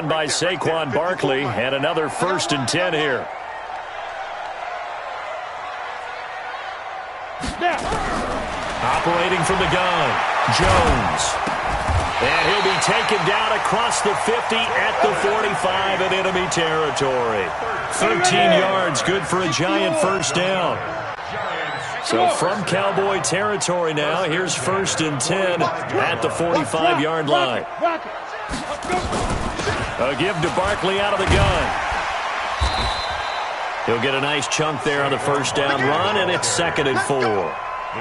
by Saquon Barkley, and another 1st and 10 here. Operating from the gun, Jones. And he'll be taken down across the 50 at the 45 in enemy territory. 13 yards, good for a Giant 1st down. So from Cowboy territory now, here's 1st and 10 at the 45-yard line. A give to Barkley out of the gun. He'll get a nice chunk there on the 1st down run, and it's 2nd and 4.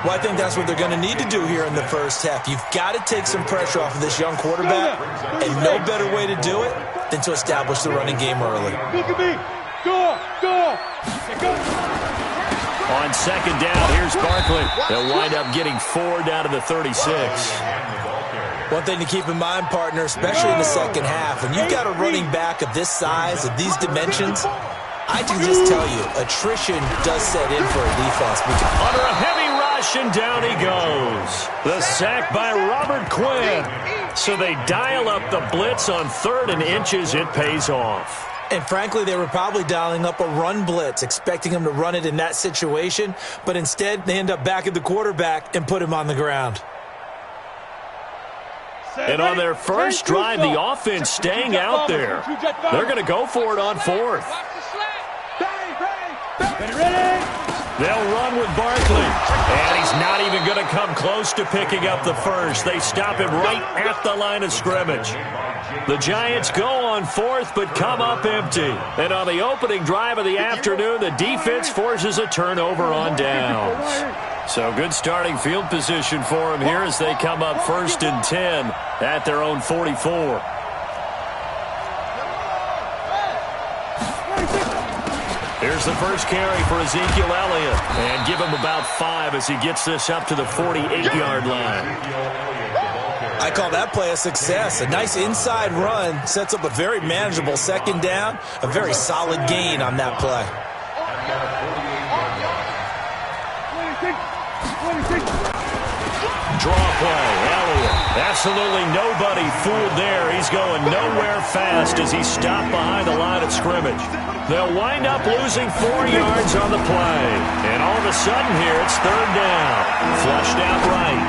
Well, I think that's what they're going to need to do here in the first half. You've got to take some pressure off of this young quarterback, and no better way to do it than to establish the running game early. On 2nd down, here's Barkley. They'll wind up getting 4 down to the 36. One thing to keep in mind, partner, especially in the second half, when you've got a running back of this size, of these dimensions, I can just tell you, attrition does set in for a defense. Under a heavy rush, and down he goes. The sack by Robert Quinn. So they dial up the blitz on 3rd and inches. It pays off. And frankly, they were probably dialing up a run blitz, expecting him to run it in that situation. But instead, they end up back at the quarterback and put him on the ground. And on their first drive, the offense staying out there. They're going to go for it on 4th. They'll run with Barkley. And he's not even going to come close to picking up the 1st. They stop him right at the line of scrimmage. The Giants go on 4th, but come up empty. And on the opening drive of the afternoon, the defense forces a turnover on downs. So good starting field position for them here as they come up 1st and 10 at their own 44. Here's the first carry for Ezekiel Elliott. And give him about 5 as he gets this up to the 48-yard line. I call that play a success. A nice inside run sets up a very manageable 2nd down. A very solid gain on that play. Draw play, Elliott. Absolutely nobody fooled there. He's going nowhere fast as he's stopped behind the line of scrimmage. They'll wind up losing 4 yards on the play. And all of a sudden here, it's 3rd down. Flushed out right.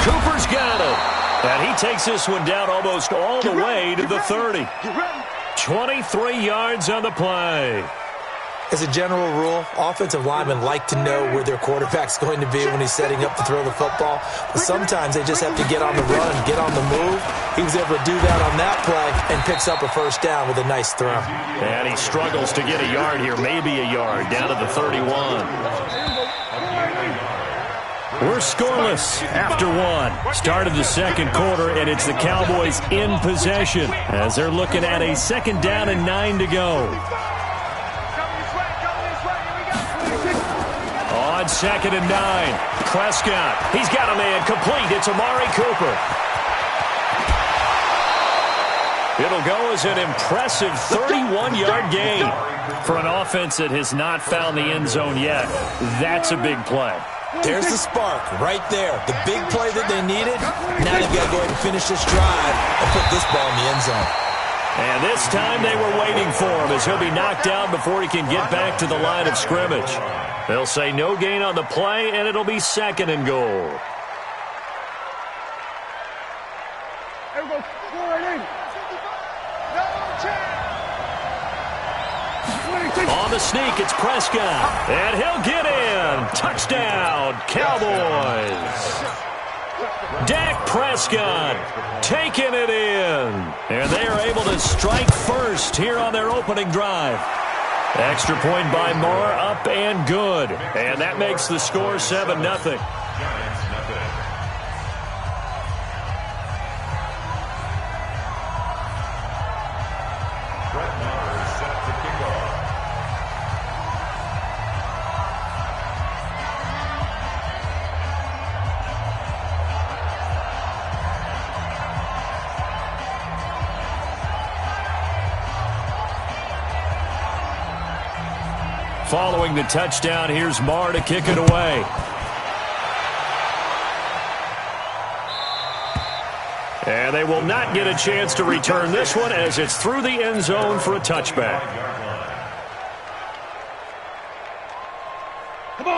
Cooper's got it. And he takes this one down almost all the way to the 30. 23 yards on the play. As a general rule, offensive linemen like to know where their quarterback's going to be when he's setting up to throw the football. But sometimes they just have to get on the run, get on the move. He was able to do that on that play and picks up a 1st down with a nice throw. And he struggles to get a yard here, maybe a yard, down to the 31. We're scoreless after 1. Start of the 2nd quarter, and it's the Cowboys in possession as they're looking at a 2nd down and 9 to go. On 2nd and 9, Prescott. He's got a man complete. It's Amari Cooper. It'll go as an impressive 31-yard gain. For an offense that has not found the end zone yet, that's a big play. There's the spark right there. The big play that they needed. Now they've got to go ahead and finish this drive and put this ball in the end zone. And this time they were waiting for him as he'll be knocked down before he can get back to the line of scrimmage. They'll say no gain on the play, and it'll be 2nd and goal. On the sneak, it's Prescott. And he'll get in. Touchdown, Cowboys. Dak Prescott taking it in. And they are able to strike first here on their opening drive. Extra point by Moore, up and good. And that makes the score 7-0. Following the touchdown, here's Marr to kick it away. And they will not get a chance to return this one as it's through the end zone for a touchback.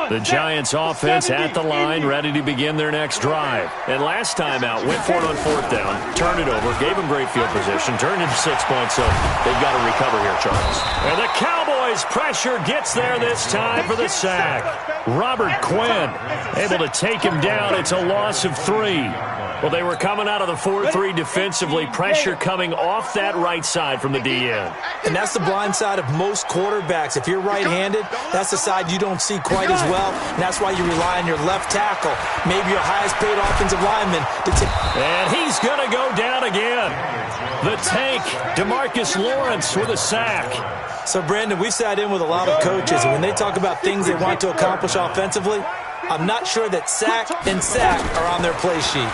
The Giants offense at the line, ready to begin their next drive. And last time out, went for it on fourth down, turned it over, gave them great field position, turned into 6 points, so they've got to recover here, Charles. And the Cowboys' pressure gets there this time for the sack. Robert Quinn able to take him down. It's a loss of 3. Well, they were coming out of the 4-3 defensively. Pressure coming off that right side from the DN. And that's the blind side of most quarterbacks. If you're right-handed, that's the side you don't see quite as well. And that's why you rely on your left tackle, maybe your highest-paid offensive lineman. And he's going to go down again. The tank, DeMarcus Lawrence with a sack. So, Brandon, we've sat in with a lot of coaches, and when they talk about things they want to accomplish offensively, I'm not sure that sack and sack are on their play sheet.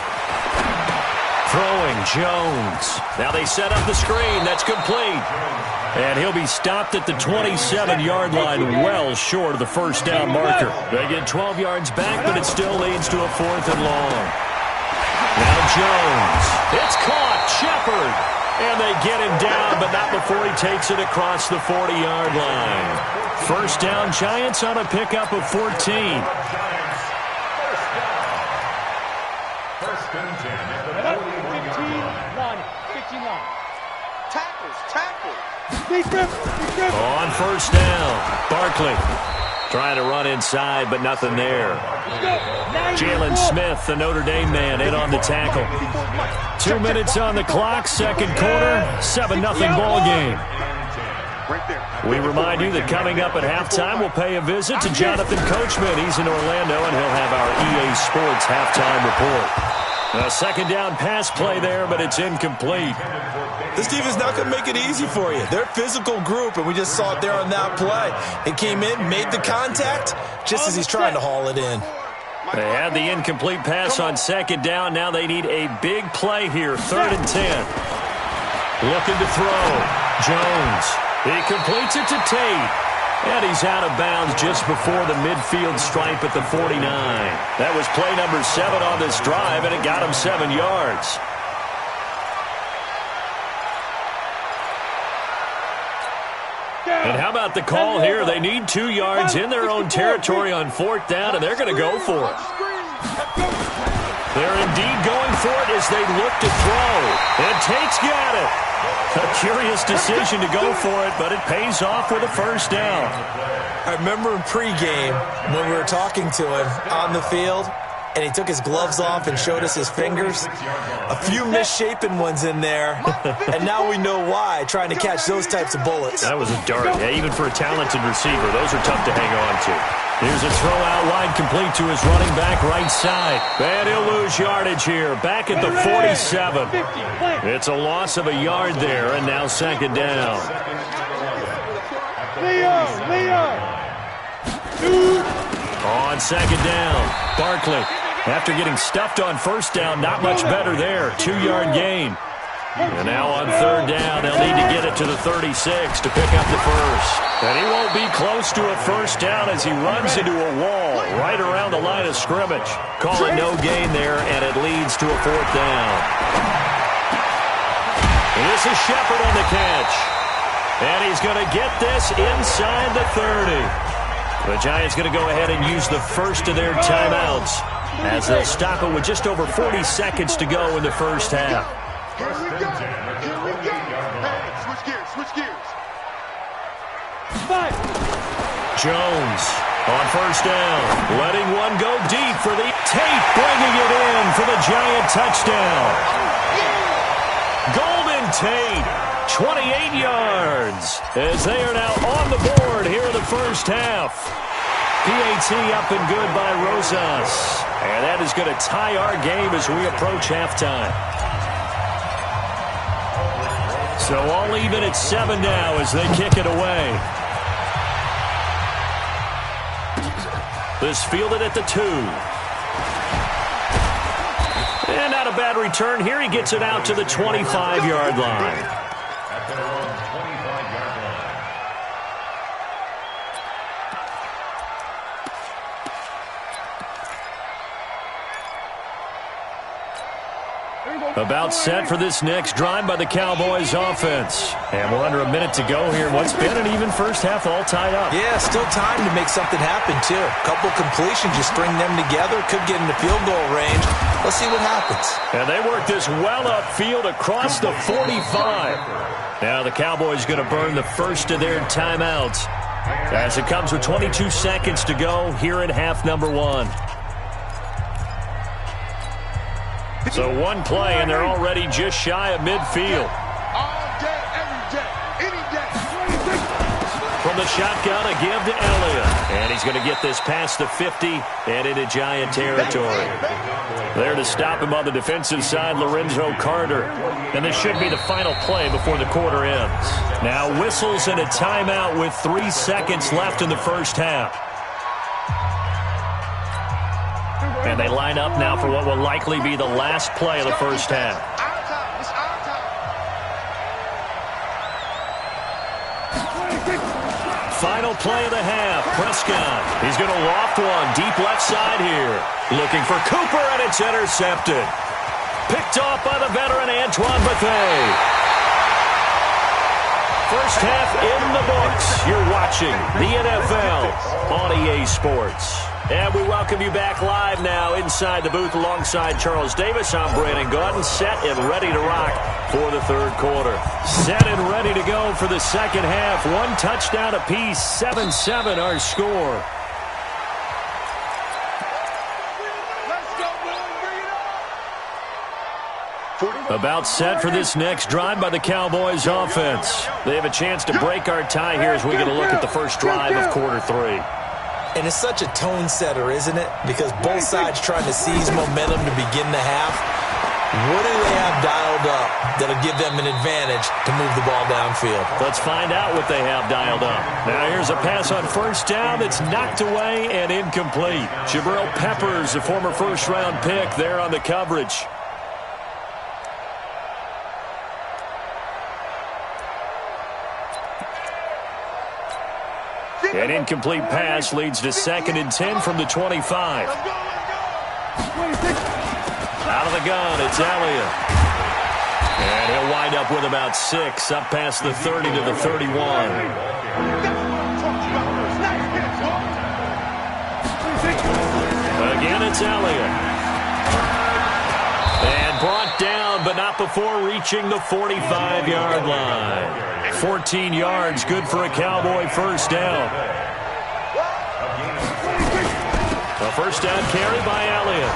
Throwing Jones. Now they set up the screen. That's complete. And he'll be stopped at the 27-yard line, well short of the first down marker. They get 12 yards back, but it still leads to a 4th and long. Now Jones. It's caught. Shepard. And they get him down, but not before he takes it across the 40-yard line. First down, Giants on a pickup of 14. On first down, Barkley trying to run inside, but nothing there. Jalen Smith, the Notre Dame man, in on the tackle. 2 minutes on the clock, second quarter, 7-0 ball game. We remind you that coming up at halftime, we'll pay a visit to Jonathan Coachman. He's in Orlando, and he'll have our EA Sports halftime report. A second down pass play there, but it's incomplete. This defense is not going to make it easy for you. They're a physical group, and we just saw it there on that play. It came in, made the contact, just as he's trying to haul it in. They had the incomplete pass on second down. Now they need a big play here, 3rd and 10. Looking to throw. Jones. He completes it to Tate. And he's out of bounds just before the midfield stripe at the 49. That was play number 7 on this drive, and it got him 7 yards. And how about the call here? They need 2 yards in their own territory on 4th down, and they're going to go for it. They're indeed going for it as they look to throw. And Tate's got it. A curious decision to go for it, but it pays off with a first down. I remember in pregame when we were talking to him on the field, and he took his gloves off and showed us his fingers. A few misshapen ones in there, and now we know why, trying to catch those types of bullets. That was a dart. Yeah, even for a talented receiver, those are tough to hang on to. Here's a throw out wide, complete to his running back right side. And he'll lose yardage here, back at the 47. It's a loss of a yard there, and now second down. On second down, Barkley. After getting stuffed on first down, not much better there. 2-yard gain. And now on third down, they'll need to get it to the 36 to pick up the first. And he won't be close to a first down as he runs into a wall right around the line of scrimmage. Call it no gain there, and it leads to a 4th down. And this is Shepard on the catch. And he's going to get this inside the 30. The Giants going to go ahead and use the first of their timeouts as they'll stop it with just over 40 seconds to go in the first half. Switch gears. Jones on first down, letting one go deep for the Tate, bringing it in for the Giant touchdown. Golden Tate, 28 yards, as they are now on the board here in the first half. PAT up and good by Rosas. And that is going to tie our game as we approach halftime. So all even at 7 now as they kick it away. This fielded at the 2. And not a bad return here. He gets it out to the 25-yard line. About set for this next drive by the Cowboys offense. And we're under a minute to go here. What's been an even first half all tied up. Yeah, still time to make something happen, too. Couple completions, you string them together, could get into field goal range. Let's see what happens. And they work this well upfield across the 45. Now the Cowboys going to burn the first of their timeouts as it comes with 22 seconds to go here in half number one. So one play, and they're already just shy of midfield. All day, every day, any day. From the shotgun, a give to Elliott. And he's going to get this past the 50 and into Giant territory. There to stop him on the defensive side, Lorenzo Carter. And this should be the final play before the quarter ends. Now whistles and a timeout with 3 seconds left in the first half. And they line up now for what will likely be the last play of the first half. Final play of the half. Prescott. He's going to loft one deep left side here. Looking for Cooper, and it's intercepted. Picked off by the veteran Antoine Bethea. First half in the books. You're watching the NFL on EA Sports. And we welcome you back live now inside the booth alongside Charles Davis. I'm Brandon Gaudin, set and ready to rock for the third quarter. Set and ready to go for the second half. One touchdown apiece, 7-7 our score. About set for this next drive by the Cowboys offense. They have a chance to break our tie here as we get a look at the first drive of quarter three. And it's such a tone setter, isn't it? Because both sides trying to seize momentum to begin the half. What do they have dialed up that'll give them an advantage to move the ball downfield? Let's find out what they have dialed up. Now here's a pass on first down that's knocked away and incomplete. Jabril Peppers, a former first-round pick, there on the coverage. An incomplete pass leads to 2nd and 10 from the 25. Out of the gun, it's Elliott. And he'll wind up with about 6, up past the 30 to the 31. Again, it's Elliott. And brought down, but not before reaching the 45-yard line. 14 yards, good for a Cowboy first down. A first down carry by Elliott.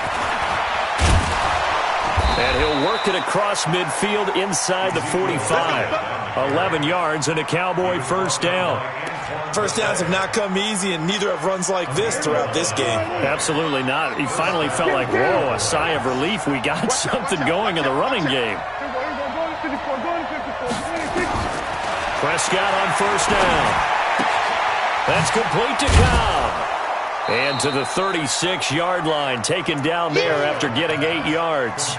And he'll work it across midfield inside the 45. 11 yards and a Cowboy first down. First downs have not come easy, and neither have runs like this throughout this game. Absolutely not. He finally felt like, whoa, a sigh of relief. We got something going in the running game. Prescott on first down. That's complete to Cobb. And to the 36-yard line, taken down there after getting 8 yards.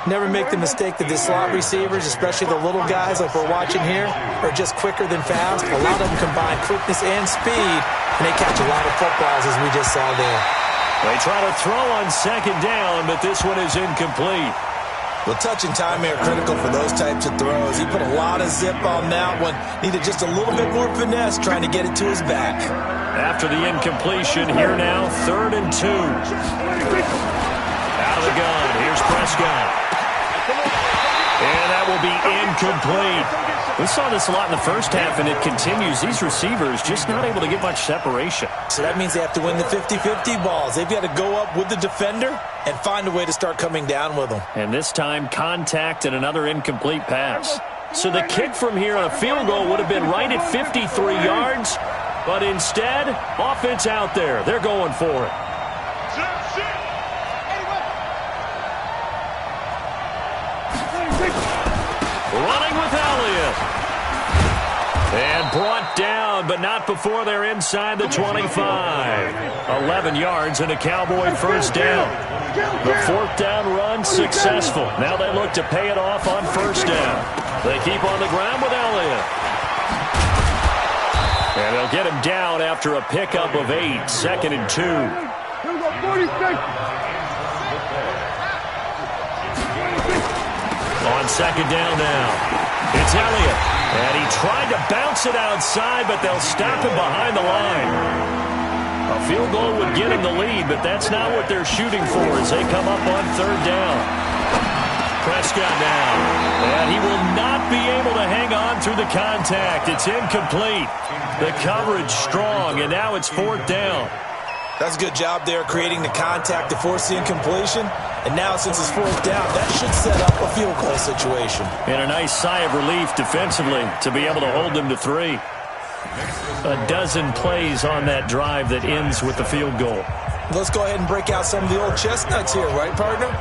Never make the mistake that the slot receivers, especially the little guys like we're watching here, are just quicker than fast. A lot of them combine quickness and speed, and they catch a lot of footballs, as we just saw there. They try to throw on second down, but this one is incomplete. Well, touch and time are critical for those types of throws. He put a lot of zip on that one. Needed just a little bit more finesse trying to get it to his back. After the incompletion, here now, 3rd and 2. Out of the gun, here's Prescott. And that will be incomplete. We saw this a lot in the first half, and it continues. These receivers just not able to get much separation. So that means they have to win the 50-50 balls. They've got to go up with the defender and find a way to start coming down with them. And this time, contact and another incomplete pass. So the kick from here on a field goal would have been right at 53 yards, but instead, offense out there. They're going for it. Running with Elliott. And brought down, but not before they're inside the 25. 11 yards and a Cowboy first down. The 4th down run successful. Now they look to pay it off on first down. They keep on the ground with Elliott. And they'll get him down after a pickup of 8. 2nd and 2. On second down now, it's Elliott. And he tried to bounce it outside, but they'll stop him behind the line. A field goal would get him the lead, but that's not what they're shooting for as they come up on third down. Prescott now, and he will not be able to hang on through the contact. It's incomplete. The coverage strong, and now it's fourth down. That's a good job there creating the contact to force the incompletion. And now since it's fourth down, that should set up a field goal situation. And a nice sigh of relief defensively to be able to hold them to 3. A dozen plays on that drive that ends with the field goal. Let's go ahead and break out some of the old chestnuts here, right, partner?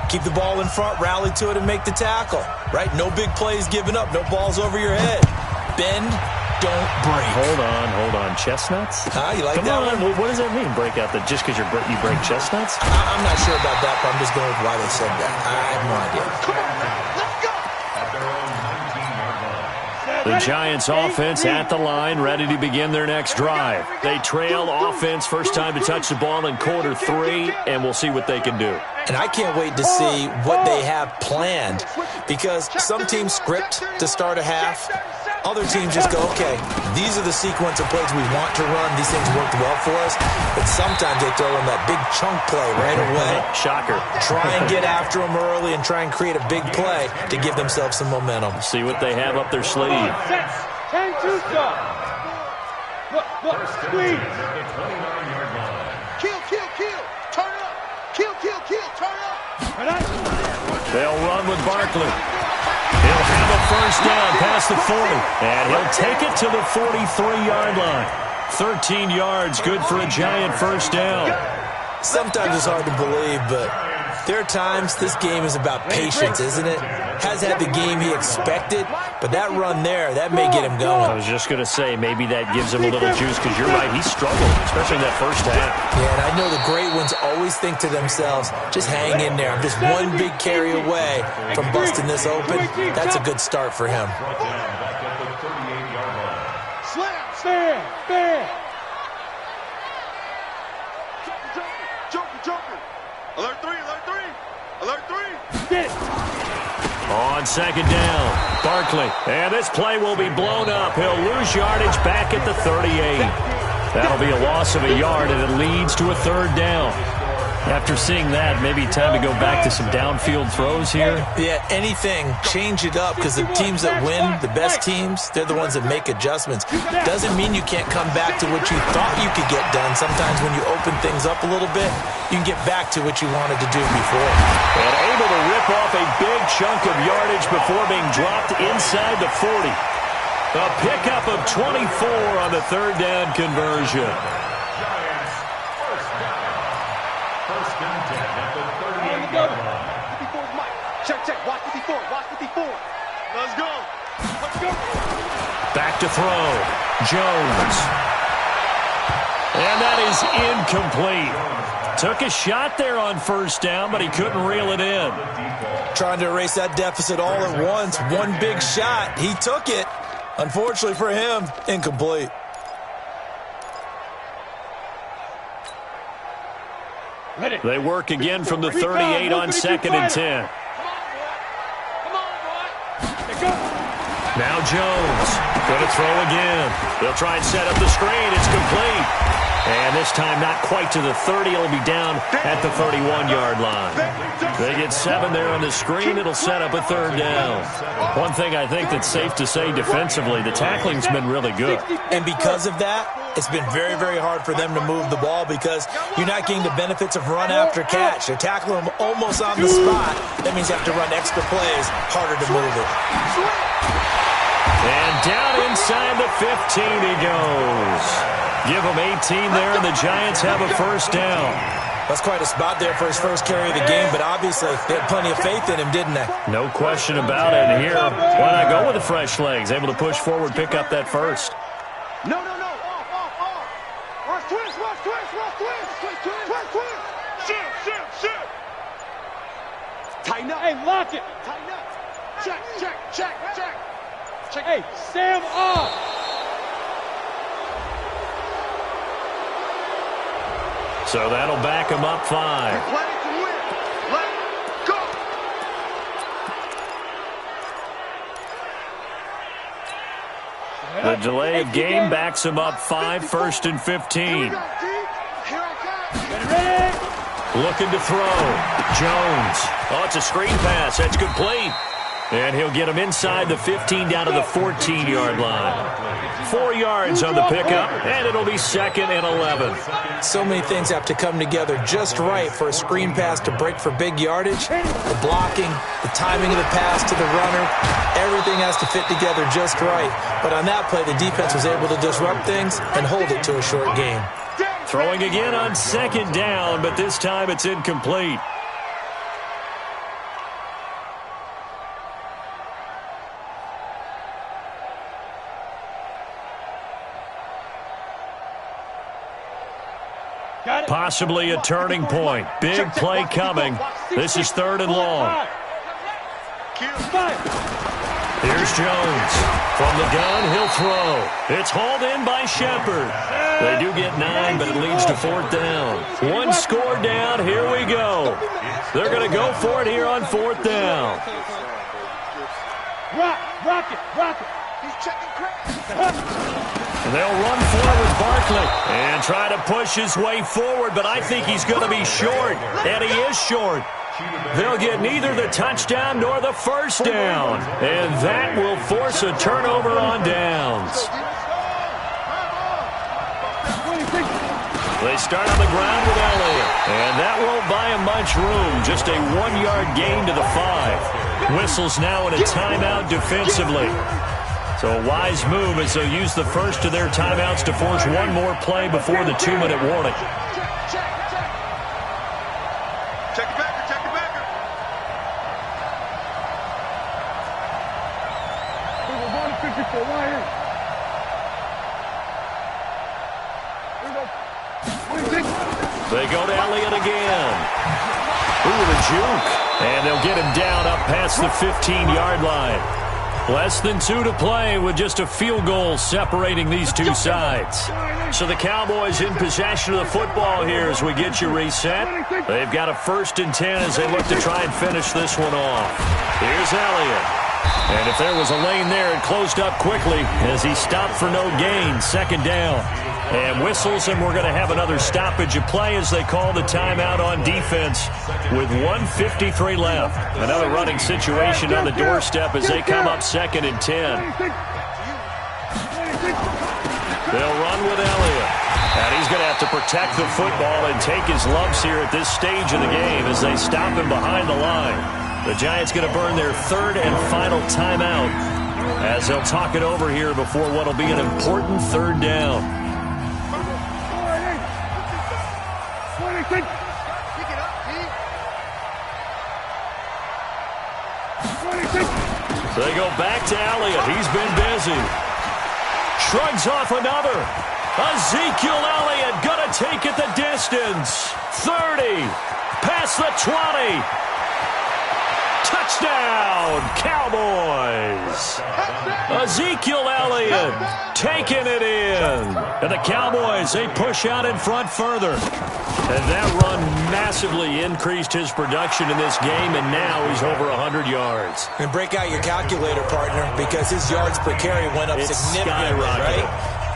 Keep the ball in front, rally to it, and make the tackle, right? No big plays given up, no balls over your head. Bend, don't break. Hold on. Chestnuts? You like Come that on. one? What does that mean, break out? That just because you break chestnuts? I'm not sure about that, but I'm just going with why they said that. I have no idea. The Giants offense at the line, ready to begin their next drive. They trail offense, first time to touch the ball in quarter 3, and we'll see what they can do. And I can't wait to see what they have planned, because some teams script to start a half. Other teams just go, okay, these are the sequence of plays we want to run. These things worked well for us. But sometimes they throw in that big chunk play right away. Shocker. Try and get after them early and try and create a big play to give themselves some momentum. See what they have up their sleeve. Squeeze. Kill. Turn up. Kill. Turn up. They'll run with Barkley. He'll have a first down past the 40. And he'll take it to the 43-yard line. 13 yards, good for a Giant first down. Sometimes it's hard to believe, but there are times this game is about patience, isn't it? Has had the game he expected, but that run there, that may get him going. I was just going to say, maybe that gives him a little juice, because you're right, he struggled, especially in that first half. Yeah, and I know the great ones always think to themselves, just hang in there. I'm just one big carry away from busting this open. That's a good start for him. Stand. Joker. Alert 3. Get it. On second down, Barkley. And this play will be blown up. He'll lose yardage back at the 38. That'll be a loss of a yard, and it leads to a third down. After seeing that, maybe time to go back to some downfield throws here. Yeah, anything, change it up, because the teams that win, the best teams, they're the ones that make adjustments. Doesn't mean you can't come back to what you thought you could get done. Sometimes when you open things up a little bit, you can get back to what you wanted to do before. And able to rip off a big chunk of yardage before being dropped inside the 40. A pickup of 24 on the third down conversion. Check. Watch 54. Let's go. Back to throw. Jones. And that is incomplete. Took a shot there on first down, but he couldn't reel it in. Trying to erase that deficit all at once. One big shot. He took it. Unfortunately for him, incomplete. They work again from the 38 on second and 10. Now Jones, going to throw again. They'll try and set up the screen. It's complete. And this time not quite to the 30. It'll be down at the 31-yard line. They get 7 there on the screen. It'll set up a third down. One thing I think that's safe to say defensively, the tackling's been really good. And because of that, it's been very, very hard for them to move the ball, because you're not getting the benefits of run after catch. They're tackling them almost on the spot. That means you have to run extra plays, harder to move it. And down inside the 15 he goes. Give him 18 there, and the Giants have a first down. That's quite a spot there for his first carry of the game, but obviously they had plenty of faith in him, didn't they? No question about it. And here, why not go with the fresh legs? Able to push forward, pick up that first. No. Off. Watch twist. Shit. Tighten up. Hey, lock it. Tighten up. Check. Hey, Sam off. So that'll back him up 5. The delay of game backs him up 5, 1st and 15. Looking to throw. Jones. Oh, it's a screen pass. That's complete. And he'll get him inside the 15 down to the 14-yard line. 4 yards on the pickup, and it'll be 2nd and 11. So many things have to come together just right for a screen pass to break for big yardage. The blocking, the timing of the pass to the runner, everything has to fit together just right. But on that play, the defense was able to disrupt things and hold it to a short game. Throwing again on 2nd down, but this time it's incomplete. Possibly a turning point. Big play coming. This is 3rd and long. Here's Jones. From the gun, he'll throw. It's hauled in by Shepard. They do get 9, but it leads to 4th down. 1 score down. Here we go. They're going to go for it here on 4th down. Rock it. He's checking crack. They'll run forward, Barkley, and try to push his way forward, but I think he's going to be short, and he is short. They'll get neither the touchdown nor the 1st down, and that will force a turnover on downs. They start on the ground with Elliott, and that won't buy him much room, just a 1-yard gain to the 5. Whistles now in a timeout defensively. So a wise move as they'll use the first of their timeouts to force one more play before the 2-minute warning. Check it back. They go to Elliott again. Ooh, the juke. And they'll get him down up past the 15-yard line. Less than 2 to play with just a field goal separating these two sides. So the Cowboys in possession of the football here as we get you reset. They've got a 1st and 10 as they look to try and finish this one off. Here's Elliott. And if there was a lane there, it closed up quickly as he stopped for no gain. 2nd down. And whistles, and we're going to have another stoppage of play as they call the timeout on defense with 1:53 left. Another running situation on the doorstep as they come up 2nd and 10. They'll run with Elliott. And he's going to have to protect the football and take his lumps here at this stage of the game as they stop him behind the line. The Giants going to burn their 3rd and final timeout as they'll talk it over here before what will be an important 3rd down. So they go back to Elliott. He's been busy. Shrugs off another. Ezekiel Elliott going to take it the distance. 30. Past the 20. Touchdown, Cowboys. Ezekiel Elliott taking it in. And the Cowboys, they push out in front further. And that run massively increased his production in this game, and now he's over 100 yards. And break out your calculator, partner, because his yards per carry went up significantly, right?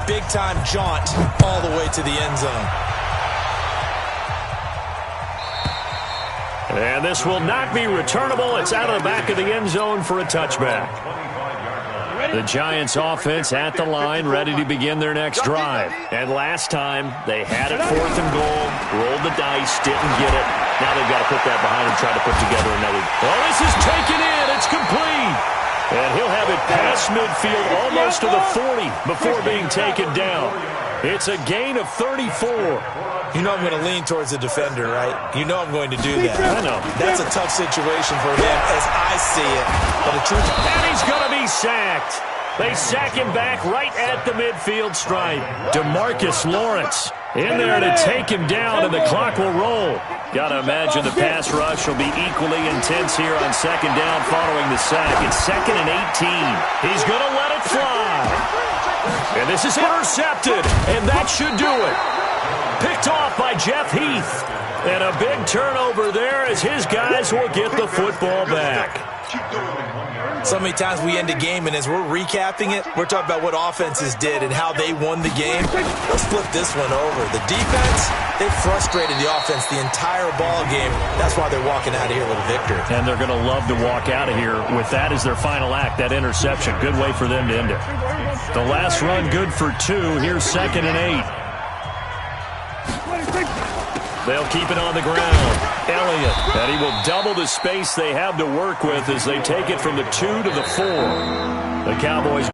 Big-time jaunt all the way to the end zone. And this will not be returnable. It's out of the back of the end zone for a touchback. The Giants offense at the line, ready to begin their next drive. And last time, they had it 4th and goal, rolled the dice, didn't get it. Now they've got to put that behind and try to put together another. Oh, this is taken in. It's complete. And he'll have it past midfield almost to the 40 before being taken down. It's a gain of 34. You know I'm going to lean towards the defender, right? You know I'm going to do that. I know. That's a tough situation for him as I see it. But the truth, and he's going to be sacked. They sack him back right at the midfield stripe. DeMarcus Lawrence in there to take him down, and the clock will roll. Got to imagine the pass rush will be equally intense here on 2nd down following the sack. It's 2nd and 18. He's going to let it fly. And this is intercepted, and that should do it. Picked off by Jeff Heath. And a big turnover there as his guys will get the football back. So many times we end a game, and as we're recapping it, we're talking about what offenses did and how they won the game. Let's flip this one over. The defense, they frustrated the offense the entire ball game. That's why they're walking out of here with a victory. And they're going to love to walk out of here with that as their final act, that interception. Good way for them to end it. The last run good for 2. Here's 2nd and 8. They'll keep it on the ground. Elliott, and he will double the space they have to work with as they take it from the 2 to the 4. The Cowboys